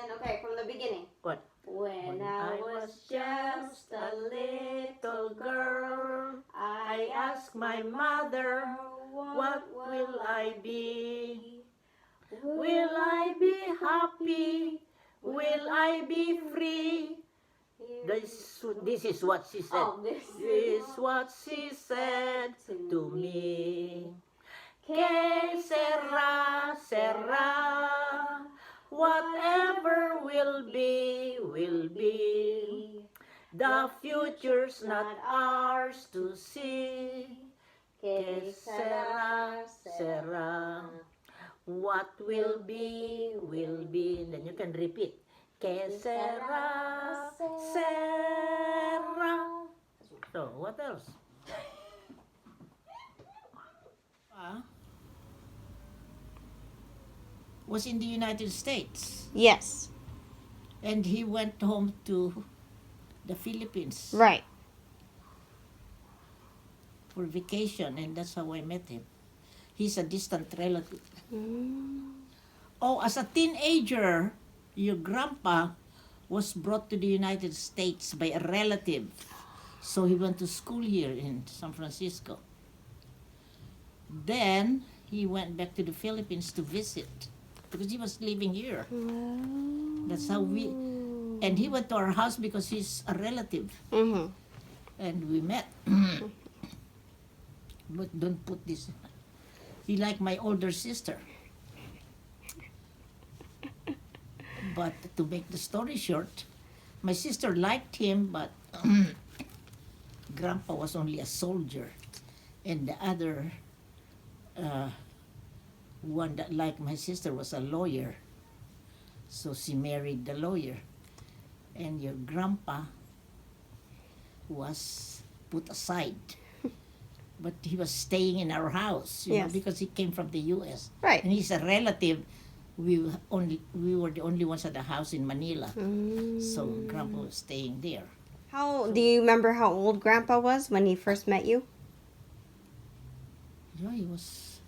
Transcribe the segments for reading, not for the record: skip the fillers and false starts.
then, okay, from the beginning. What? When I was just a little girl, I asked my mother, what will I be? Will I be happy? Will I be free? This is what she said. Oh, this Is what she said to me. Que sera, sera. Whatever will be, will be. The future's not ours to see. Que sera, Sera. What will be, will be. Then you can repeat. Que sera, sera. So, what else? Was in the United States. Yes. And he went home to the Philippines. Right. For vacation, and that's how I met him. He's a distant relative. Oh, as a teenager, your grandpa was brought to the United States by a relative. So he went to school here in San Francisco. Then he went back to the Philippines to visit because he was living here. That's how and he went to our house because he's a relative. And we met. But don't put this. He liked my older sister. But to make the story short, my sister liked him, but Grandpa was only a soldier. And the other one that liked my sister was a lawyer. So she married the lawyer. And your grandpa was put aside. But he was staying in our house, you know, because he came from the U.S. Right. And he's a relative. We were the only ones at the house in Manila. So Grandpa was staying there. Do you remember how old Grandpa was when he first met you? Yeah, he was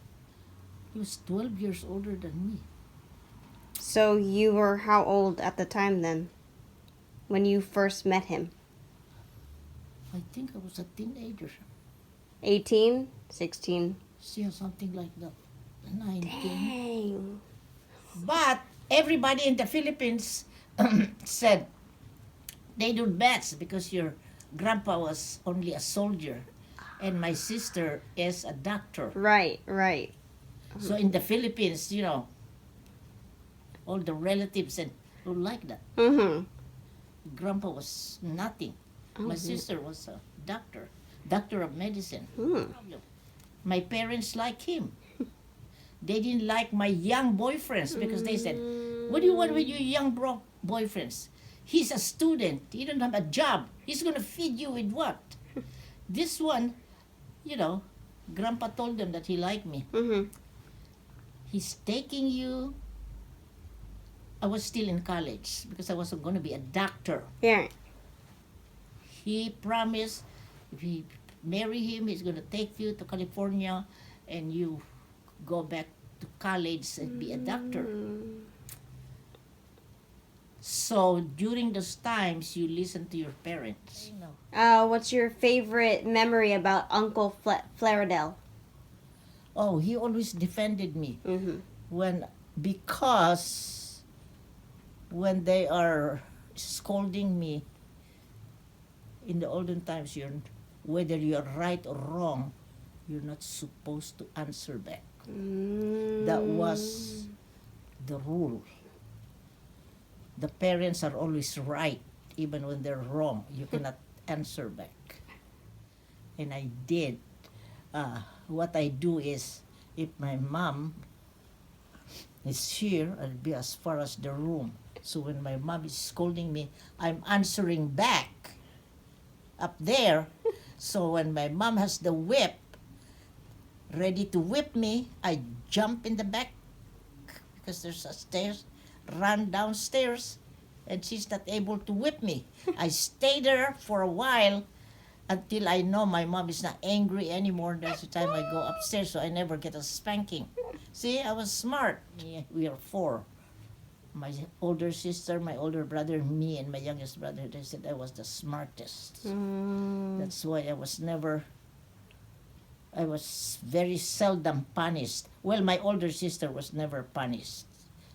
12 years older than me. So you were how old at the time then, when you first met him? I think I was a teenager. 18? 16? Yeah, something like that. 19. Dang. But everybody in the Philippines said they do bets because your grandpa was only a soldier and my sister is a doctor. Right, right. So in the Philippines, you know, all the relatives and don't like that. Grandpa was nothing. My sister was a doctor of medicine. My parents liked him. They didn't like my young boyfriends because they said, what do you want with your young boyfriends? He's a student. He don't have a job. He's going to feed you with what? This one, you know, Grandpa told them that he liked me. He's taking you. I was still in college because I was going to be a doctor. Yeah. He promised if you marry him, he's going to take you to California and you go back to college and be a doctor. So during those times, you listen to your parents. What's your favorite memory about Uncle Flaradel? Oh, he always defended me because when they are scolding me in the olden times, whether you're right or wrong, you're not supposed to answer back. That was the rule. The parents are always right, even when they're wrong. You cannot answer back. And I did. What I do is, if my mom is here, I'll be as far as the room. So when my mom is scolding me, I'm answering back up there. So when my mom has the whip ready to whip me, I jump in the back because there's a stairs, run downstairs, and she's not able to whip me. I stay there for a while until I know my mom is not angry anymore. That's the time I go upstairs, so I never get a spanking. See, I was smart. Yeah, we are 4. My older sister, my older brother, me, and my youngest brother, they said I was the smartest. That's why I was very seldom punished. Well, my older sister was never punished.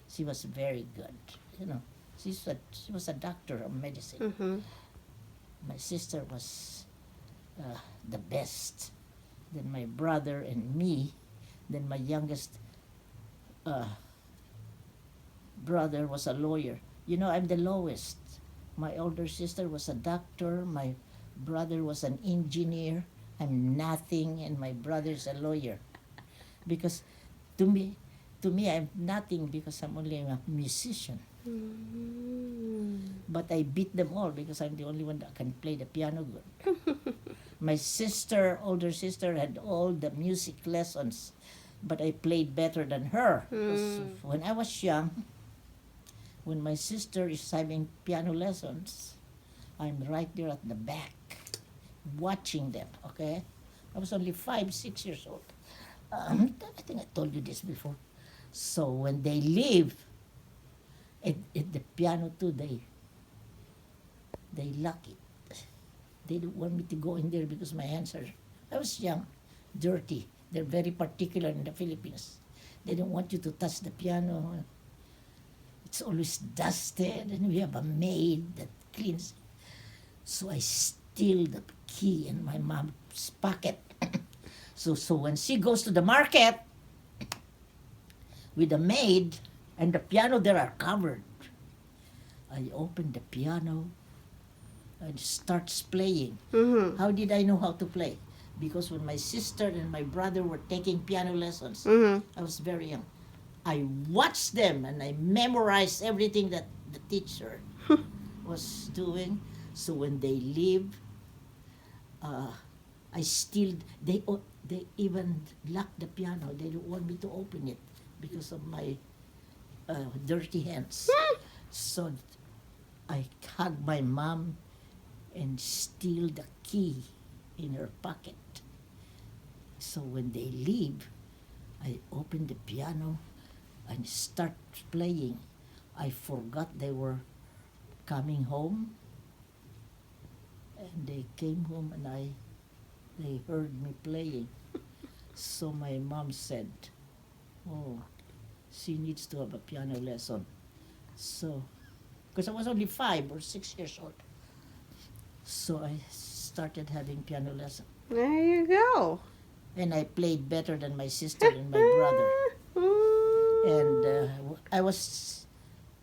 She was very good. You know, she was a doctor of medicine. Mm-hmm. My sister was the best. Then my brother and me. Then my youngest brother was a lawyer. You know, I'm the lowest. My older sister was a doctor. My brother was an engineer. I'm nothing, and my brother's a lawyer. Because to me, I'm nothing because I'm only a musician. But I beat them all because I'm the only one that can play the piano good. My sister, older sister, had all the music lessons, but I played better than her. When I was young, when my sister is having piano lessons, I'm right there at the back, watching them, okay? I was only 5, 6 years old. I think I told you this before. So when they leave, at the piano too, they lock it. They don't want me to go in there because my hands are, I was young, dirty. They're very particular in the Philippines. They don't want you to touch the piano. It's always dusted, and we have a maid that cleans. So I steal the key in my mom's pocket. So when she goes to the market with the maid and the piano there are covered, I open the piano and starts playing. Mm-hmm. How did I know how to play? Because when my sister and my brother were taking piano lessons, Mm-hmm. I was very young. I watched them and I memorized everything that the teacher was doing. So when they leave, I still, they even lock the piano. They don't want me to open it because of my dirty hands. So I hug my mom and steal the key in her pocket. So when they leave, I open the piano and start playing. I forgot they were coming home, and they came home and they heard me playing. So my mom said, "Oh, she needs to have a piano lesson." So, because I was only 5 or 6 years old, so I started having piano lesson, There you go. and I played better than my sister and my brother. And I was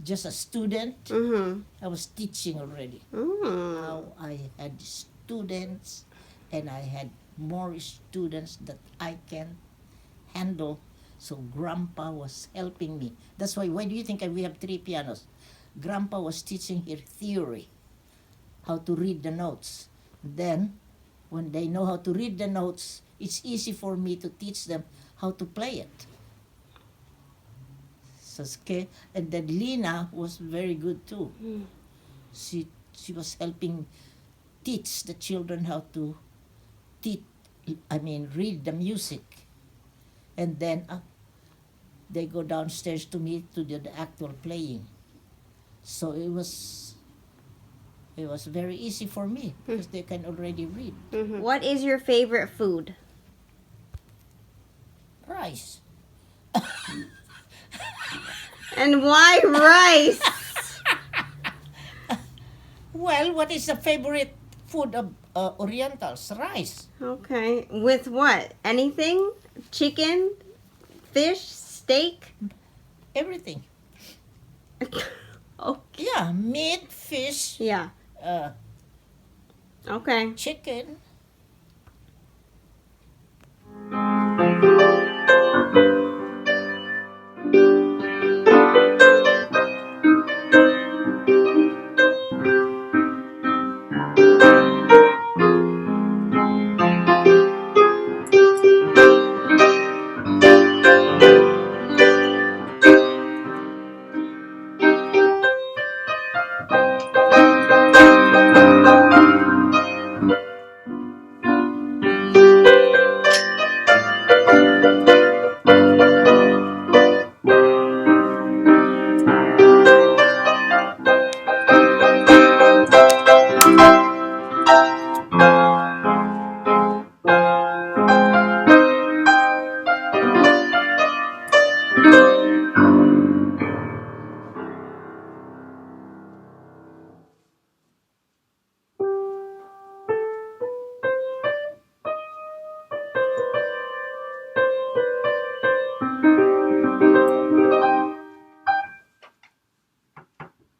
just a student. Mm-hmm. I was teaching already. Mm. Now I had students, and I had more students that I can handle. So Grandpa was helping me. That's why do you think we have 3 pianos? Grandpa was teaching here theory, how to read the notes. Then, when they know how to read the notes, it's easy for me to teach them how to play it. So, okay. And then Lina was very good too. She was helping teach the children how to read the music. And then they go downstairs to me to do the actual playing. So it was very easy for me because they can already read. Mm-hmm. What is your favorite food? Rice. And why rice? Well, what is the favorite food of Orientals? Rice. Okay. With what? Anything? Chicken? Fish? Steak? Everything. Okay. Yeah, meat, fish, Yeah. Okay. chicken.